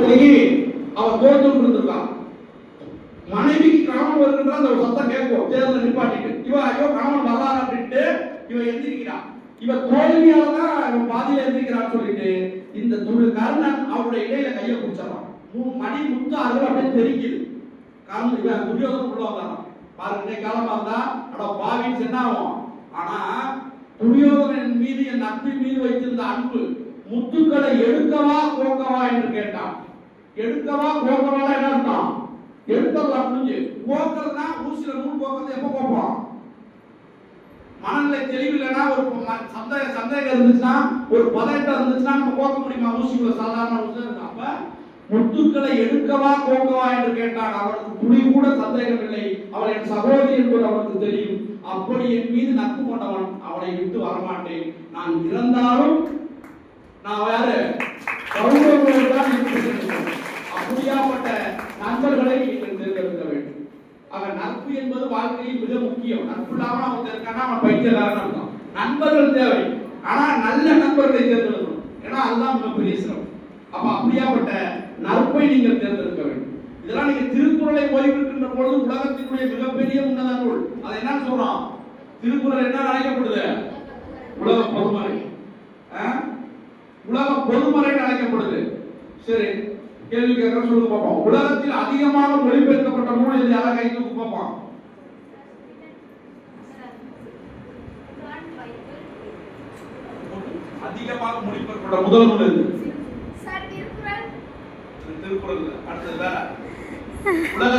போராட்டத்திலேயே அவர் தோற்று இருந்திருக்கான். மனைவிக்கு கணவன் வருகின்ற அந்த ஒரு சத்தம் கேட்கும், தேர்தல் நிப்பாட்டிட்டு இவ ஐயோ கணவன் வர்றாரு அப்படின்ட்டு இவ எந்திரிக்கிறான். இவ தோல்வியால தான் இவன் பாதியில எந்திரிக்கிறான்னு சொல்லிட்டு இந்த கர்ணன் அவருடைய இடையில கையை பிடிச்சிடறான். மணி முத்தார்கள் அப்படியே தெரிக்குது. கர்ணன் இவன் துரியோதனன் உள்ள வந்தான் பாருங்க, காலமா இருந்தா அட பாவின்னு என்ன ஆகும். ஆனா துரியோதனன் மீது என் நட்பின் மீது வைத்திருந்த அன்பு முத்துக்களை எடுக்கவா கோக்கவா என்று கேட்டான். எடுக்கவா கோக்கவா என்ன அர்த்தம்? எடுத்தலாம் முடிஞ்சு, கோக்கிறதுனா ஊசில நூல் கோக்கிறது எப்ப கோப்போம்? மனநிலை தெளிவில்லைன்னா ஒரு சந்தேகம் இருந்துச்சுன்னா ஒரு பதட்டம் இருந்துச்சுன்னா நம்ம கோக்க முடியுமா? ஊசிக்குள்ள சாதாரண ஊசி. அப்ப முத்துக்களை எடுக்கவா கோக்கவா என்று கேட்டான். அவனுக்கு துளி கூட சந்தேகம் இல்லை. அவள் என் சகோதரி என்பது அவனுக்கு தெரியும். அப்படி என் மீது நட்பு கொண்டவன் அவளை விட்டு வரமாட்டேன். நான் இறந்தாலும் நான் யாரு கௌரவங்களோடு தான் இருப்பேன். அப்படியாப்பட்ட நண்பர்களை நீங்கள் தேர்ந்தெடுக்க வேண்டும். ஆக நட்பு என்பது வாழ்க்கையில் மிக முக்கியம். நட்பு இல்லாமல் அவன் இருக்கானா அவன் பைத்தியக்காரன் அர்த்தம். நண்பர்கள் தேவை, ஆனா நல்ல நண்பர்களை தேர்ந்தெடுக்கணும். ஏன்னா அதுதான் மிகப்பெரிய சிரமம். அப்ப அப்படியாப்பட்ட நட்பை நீங்கள் தேர்ந்தெடுக்க வேண்டும். இதெல்லாம் நீங்க திருக்குறளை ஓய்விருக்கின்ற பொழுது உலகத்தினுடைய மிகப்பெரிய உன்னத நூல். அதை என்ன சொல்றோம்? திருக்குறள் என்ன அழைக்கப்படுது? உலக பொதுமறை. உலக பொதுமறை அழைக்கப்படுது. சரி, கேள்வி கேட்கிற சொல்லுங்க பார்ப்போம். உலகத்தில் அதிகமாக மொழிபெயர்க்கப்பட்ட நூல் எது? யாரை கை தூக்கு பார்ப்போம். அதிகமாக மொழிபெயர்க்கப்பட்ட முதல் நூல் எது? திருக்குறள். அடுத்தது வேற. உலக